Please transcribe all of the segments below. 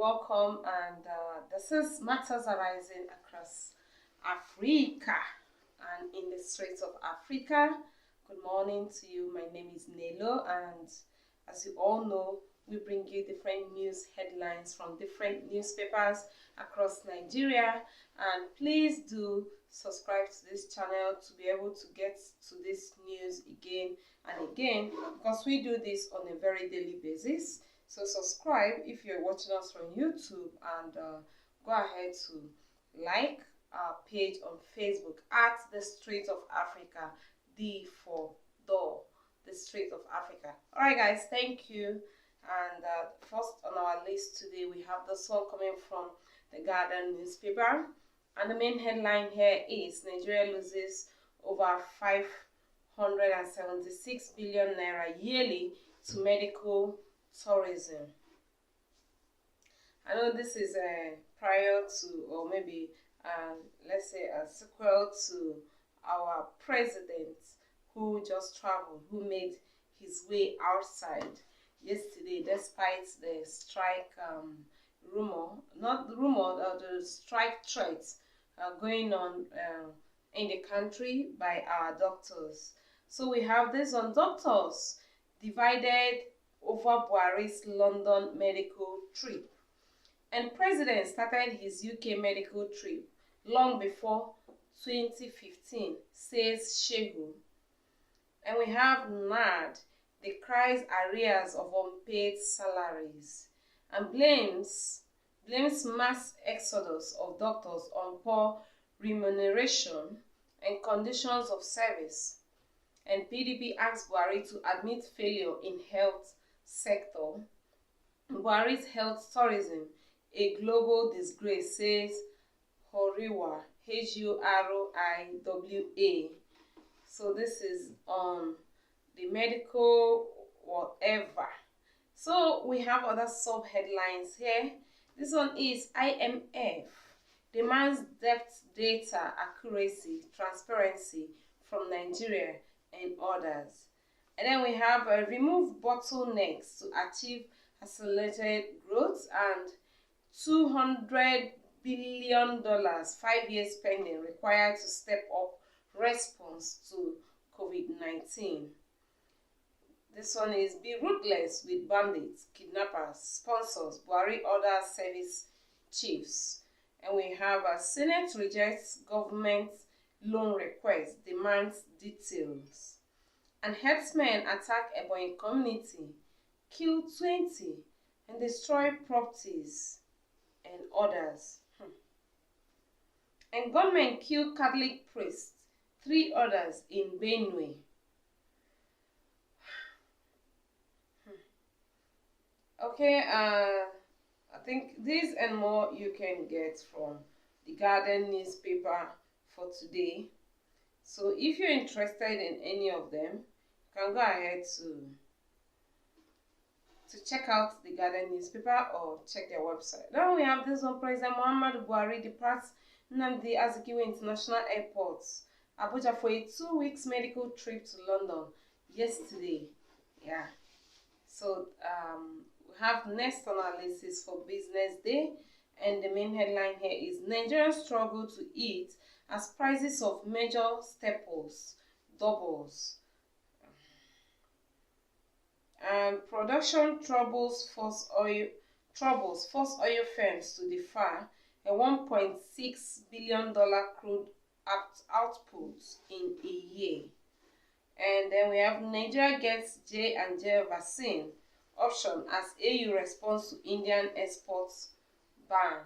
welcome, and this is Matters Arising Across Africa and in the Straits of Africa. Good morning to you. My name is Nelo, and as you all know, we bring you different news headlines from different newspapers across Nigeria. And please do subscribe to this channel to be able to get to this news again and again, because we do this on a very daily basis. So subscribe if you're watching us from YouTube, and go ahead to like our page on Facebook at the Straits of Africa, D for door, the Straits of Africa. All right, guys, thank you. And first on our list today, we have this one coming from the Guardian newspaper, and the main headline here is Nigeria loses over 576 billion naira yearly to medical tourism. I know this is prior to, or maybe let's say a sequel to our president who just traveled, who made his way outside yesterday despite the strike the strike threats going on in the country by our doctors. So we have this on doctors divided over Buhari's London medical trip. And President started his UK medical trip long before 2015, says Shehu. And we have NAD, decries arrears of unpaid salaries and blames mass exodus of doctors on poor remuneration and conditions of service. And PDP asks Buhari to admit failure in health sector. Buhari's health tourism, a global disgrace, says Horiwa, Huriwa. So this is on the medical whatever. So we have other sub-headlines here. This one is IMF demands debt data accuracy, transparency from Nigeria and others. And then we have remove bottlenecks to achieve accelerated growth, and $200 billion 5-year spending required to step up response to COVID-19. This one is be ruthless with bandits, kidnappers, sponsors, Buhari order service chiefs. And we have a Senate rejects government loan request, demands details. And herdsmen attack Ebonyi community, kill 20 and destroy properties and others. And gunmen kill Catholic priest, 3 others in Benue. Okay, I think this and more you can get from the Guardian newspaper for today. So if you're interested in any of them, you can go ahead to check out the Guardian newspaper or check their website. Now we have this one: President Muhammadu Buhari departs Nnamdi Azikiwe International Airport, Abuja, for a 2 weeks medical trip to London yesterday. Yeah. So we have next on our list is for Business Day, and the main headline here is Nigerians struggle to eat as prices of major staples doubles. And production troubles force oil firms to defer a $1.6 billion crude output in a year. And then we have Nigeria gets J&J vaccine option as AU responds to Indian exports ban.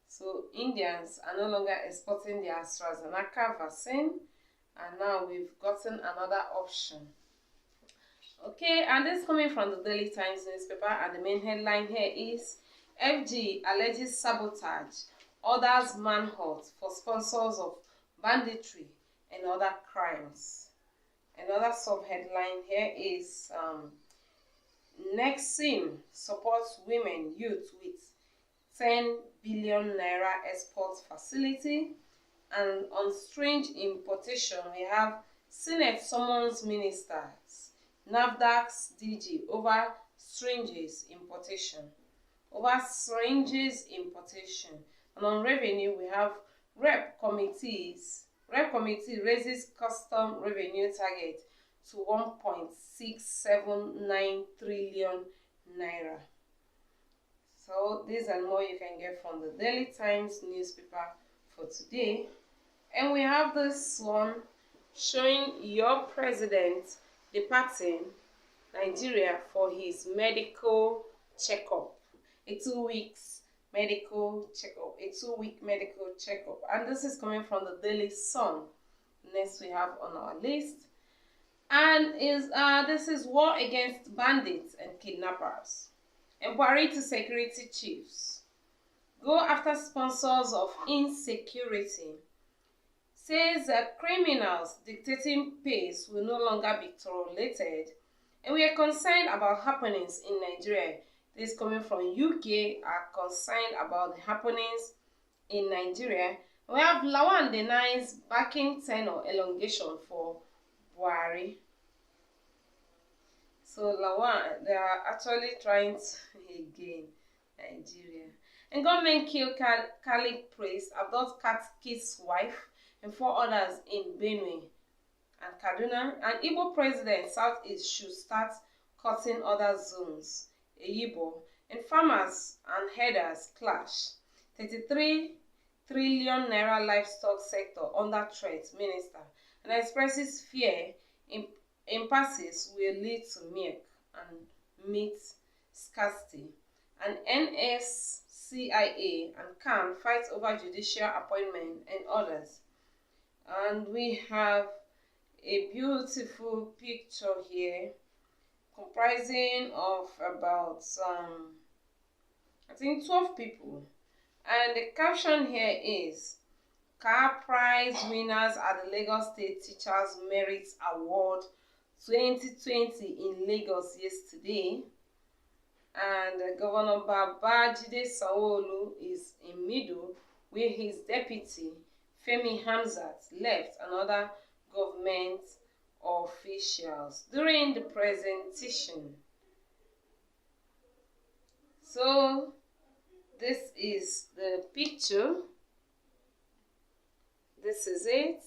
So Indians are no longer exporting their AstraZeneca vaccine, and now we've gotten another option. Okay, and this is coming from the Daily Times newspaper, and the main headline here is FG alleges sabotage, orders manhunt for sponsors of banditry and other crimes. Another sub-headline here is Nexim supports women youth with 10 billion naira export facility. And on strange importation, we have Senate summons ministers, NAFDAC's DG over strange importation. over syringes importation. And on revenue, we have Rep Committee raises custom revenue target to 1.679 trillion naira. So these and more you can get from the Daily Times newspaper for today. And we have this one showing your president departing Nigeria for his medical checkup. A 2 weeks medical checkup. A 2-week medical checkup. And this is coming from the Daily Sun. Next we have on our list. And this is war against bandits and kidnappers. Inquiry to security chiefs. Go after sponsors of insecurity. Says that criminals dictating pace will no longer be tolerated. And we are concerned about happenings in Nigeria. This coming from UK are concerned about the happenings in Nigeria. We have Lawan denies backing tenure elongation for Buhari. So Lawan, they are actually trying to again Nigeria. And government kill Catholic priest, abduct catechist's wife, and 4 others in Benue and Kaduna. And Igbo president Southeast should start cutting other zones. Igbo and farmers and herders clash. 33 trillion naira livestock sector under threat, minister, and expresses fear impasses will lead to milk and meat scarcity. And NSCIA and CAN fight over judicial appointment and others. And we have a beautiful picture here comprising of about I think 12 people. And the caption here is car prize winners at the Lagos State Teachers Merit Award 2020 in Lagos yesterday. And Governor Babajide Sanwo-Olu is in middle, where his deputy Femi Hamzat left and other government officials during the presentation. So this is the picture. This is it.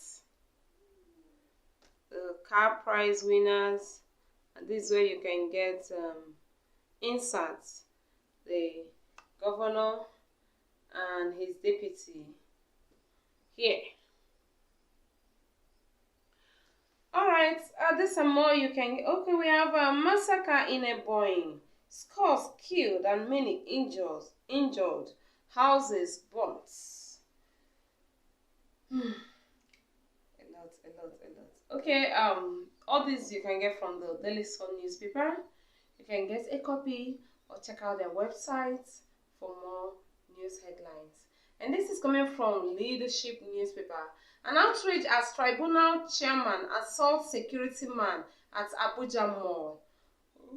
The car prize winners. And this is where you can get inserts. The governor and his deputy here. Alright, this and more you can get. Okay, we have a massacre in a Boeing. Scores killed and many injured. Houses burnt. A lot. Okay, all these you can get from the Daily Sun newspaper. You can get a copy or check out their website for more news headlines. And this is coming from Leadership newspaper. An outrage as tribunal chairman assaults security man at Abuja Mall.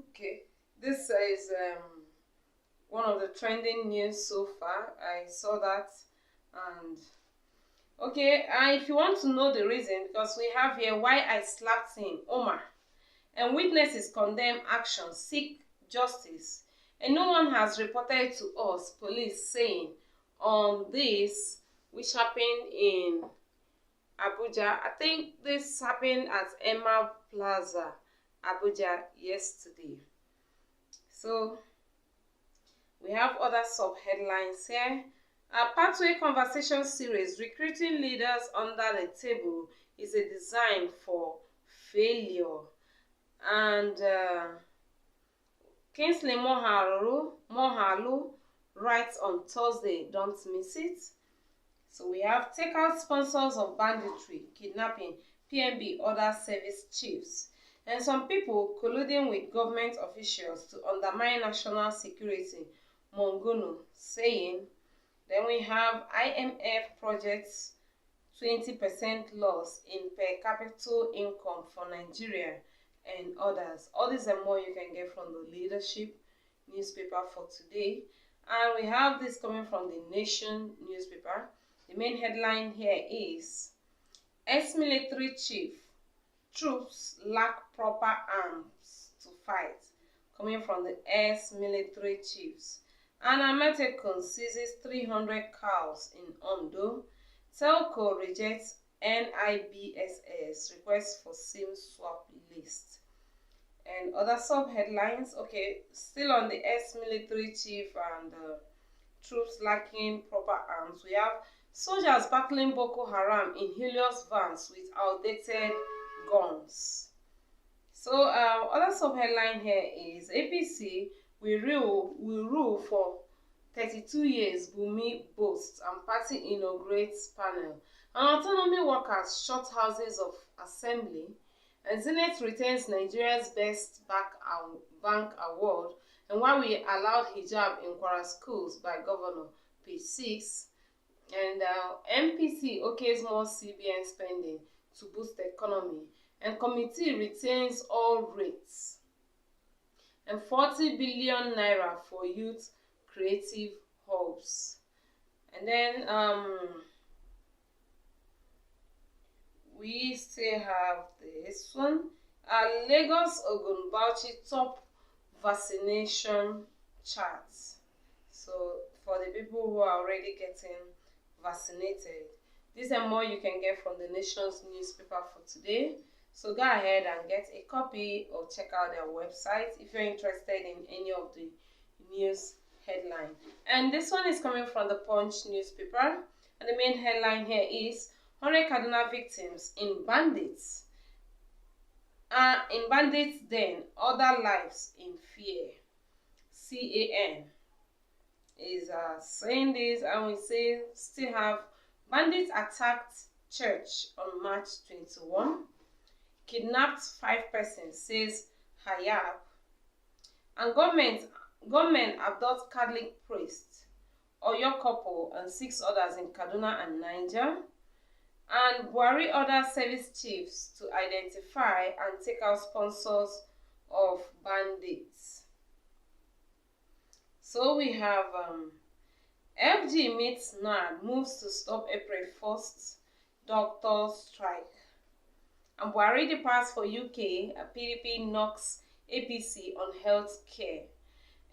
Okay, this is one of the trending news so far. I saw that. And okay, if you want to know the reason, because we have here why I slapped him, Omar, and witnesses condemn action, seek justice, and no one has reported to us, police saying on this, which happened in Abuja. I think this happened at Emma Plaza, Abuja, yesterday. So we have other sub-headlines here. A Pathway Conversation Series, recruiting leaders under the table is a design for failure. And Kingsley Mohalu writes on Thursday, don't miss it. So we have takeout sponsors of banditry, kidnapping, PNB, other service chiefs. And some people colluding with government officials to undermine national security, Monguno saying. Then we have IMF projects 20% loss in per capita income for Nigeria and others. All these and more you can get from the Leadership newspaper for today. And we have this coming from the Nation newspaper. The main headline here is ex-military chief, troops lack proper arms to fight. Coming from the ex-military chiefs. And Ametekun seizes 300 cows in Ondo. Telco rejects NIBSS request for SIM swap list. And other sub-headlines, okay, still on the ex-military chief and troops lacking proper arms, we have soldiers battling Boko Haram in Helios vans with outdated guns. So other sub-headline here is APC will rule for 32 years, Bumi boasts, and party inaugurates panel. And autonomy workers shut houses of assembly. And Zenith retains Nigeria's best bank award. And why we allowed hijab in Kwara schools by Governor, page 6. And MPC okays more CBN spending to boost the economy. And committee retains all rates. And 40 billion naira for youth creative hubs. And then we still have this one. Lagos, Ogun, Bauchi top vaccination charts. So for the people who are already getting vaccinated, these and more you can get from the Nation's newspaper for today. So go ahead and get a copy or check out their website if you're interested in any of the news headline. And this one is coming from the Punch newspaper, and the main headline here is 100 Kaduna victims in bandits. In bandits den, other lives in fear. CAN is saying this, and we say still have bandits attacked church on March 21. Kidnapped 5 persons, says Hayab. And government abduct Catholic priest, Oyo couple, and 6 others in Kaduna and Niger. And Buhari orders service chiefs to identify and take out sponsors of bandits. So we have FG meets NAD, moves to stop April 1st doctor strike. And Buhari departs for UK, PDP knocks APC on health care.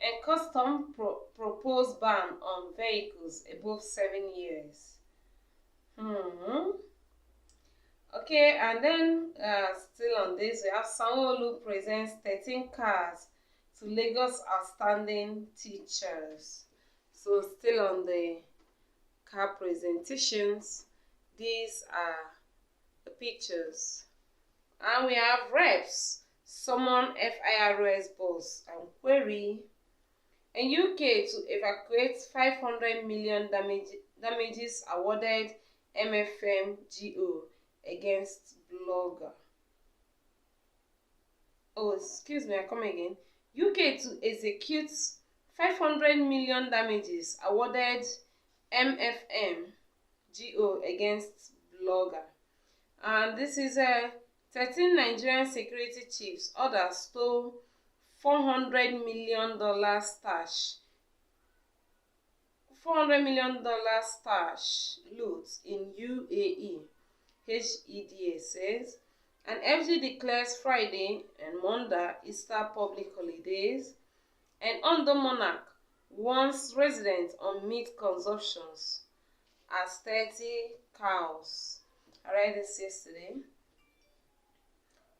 And custom proposed ban on vehicles above 7 years. Okay, and then still on this, we have Sanwo-Olu presents 13 cars to Lagos outstanding teachers. So still on the car presentations, these are the pictures. And we have reps summon FIRS boss and query. And UK to evacuate 500 million damages awarded MFMGO against blogger. Oh, excuse me, I come again. UK to execute 500 million damages awarded MFMGO against blogger. And this is 13 Nigerian security chiefs others stole $400 million stash. $400 million stash loot in UAE, HEDA says. And FG declares Friday and Monday Easter public holidays. And Ondo Monarch warns residents on meat consumptions as 30 cows. I read this yesterday.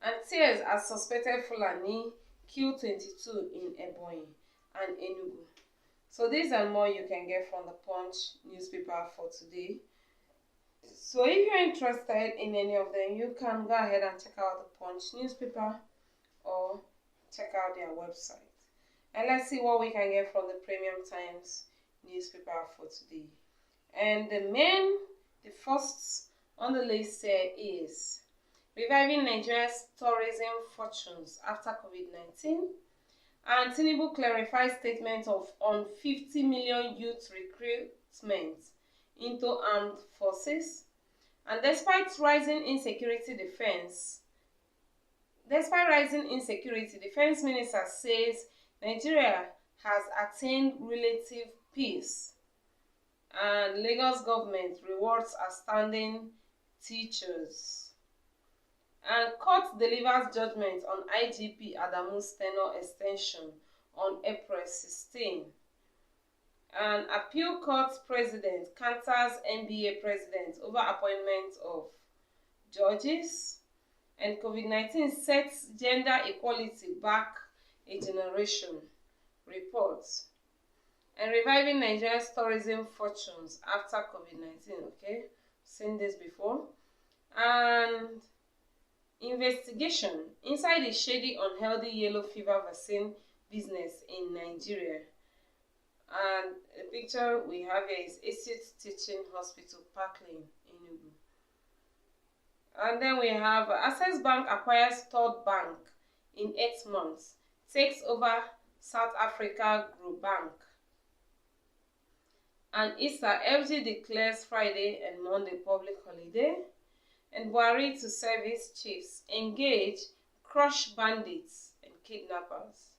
And tears as suspected Fulani kill 22 in Ebonyi and Enugu. So these and more you can get from the Punch newspaper for today. So if you're interested in any of them, you can go ahead and check out the Punch newspaper or check out their website. And let's see what we can get from the Premium Times newspaper for today. And the first on the list here is reviving Nigeria's tourism fortunes after COVID-19. And Tinubu clarifies statement on 50 million youth recruitment into armed forces. And despite rising insecurity, defense minister says Nigeria has attained relative peace. And Lagos government rewards outstanding teachers. And court delivers judgment on IGP Adamu's tenure extension on April 16. An appeal court president counters NBA president over appointment of judges. And COVID-19 sets gender equality back a generation. Reports. And reviving Nigeria's tourism fortunes after COVID-19. Okay, seen this before. And investigation inside the shady, unhealthy yellow fever vaccine business in Nigeria. And the picture we have here is Institute Teaching Hospital, Park Lane, Enugu. And then we have Access Bank acquires third bank in 8 months, takes over South Africa Group Bank. And Easter, FG declares Friday and Monday public holiday. And Buhari to service chiefs engage, crush bandits and kidnappers.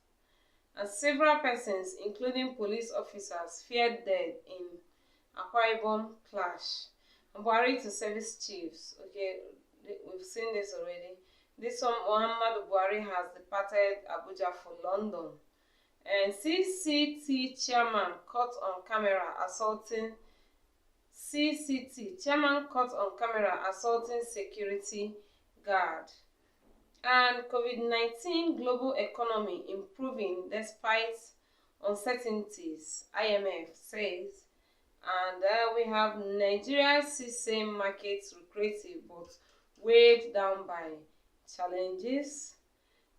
And several persons, including police officers, feared dead in Akwa Ibom clash. And Buhari to service chiefs. Okay, we've seen this already. This one, Muhammad Buhari has departed Abuja for London. And CCT chairman caught on camera assaulting security guard. And COVID-19 global economy improving despite uncertainties, IMF says. And we have Nigeria same markets lucrative but weighed down by challenges.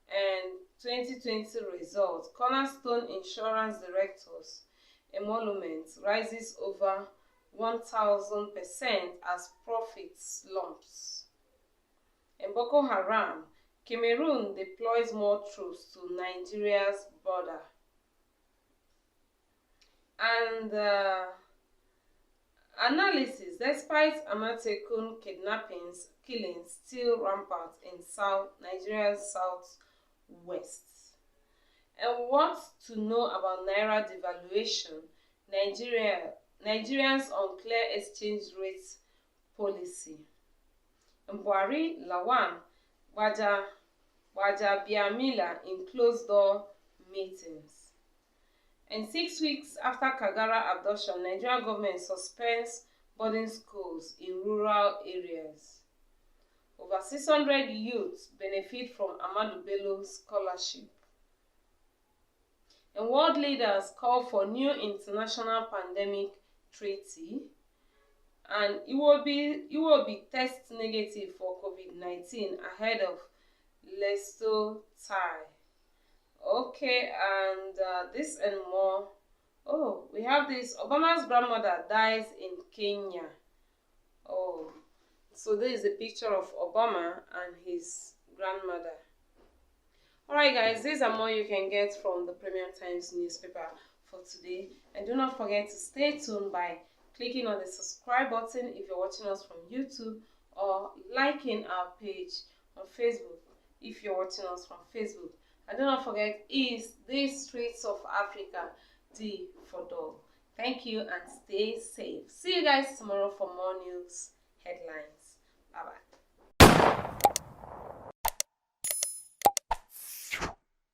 And 2020 results, Cornerstone Insurance Directors emolument rises over 1,000% as profits slumps. And Boko Haram, Cameroon deploys more troops to Nigeria's border. And analysis, despite Amatekun killings still rampant in Nigeria's southwest. And what to know about Naira devaluation, Nigerians on clear exchange rate policy. And Buhari, Lawan, Wajabiamila in closed-door meetings. And 6 weeks after Kagara abduction, Nigerian government suspends boarding schools in rural areas. Over 600 youths benefit from Ahmadu Bello scholarship. And world leaders call for new international pandemic treaty. And it will be test negative for COVID-19 ahead of Leicester tie. Okay, and this and more. Oh, we have this. Obama's grandmother dies in Kenya. Oh, so this is a picture of Obama and his grandmother. Alright guys, these are more you can get from the Premium Times newspaper for today. And do not forget to stay tuned by clicking on the subscribe button if you're watching us from YouTube, or liking our page on Facebook if you're watching us from Facebook. And do not forget, is these streets of Africa, D for dog. Thank you and stay safe. See you guys tomorrow for more news headlines. Bye bye.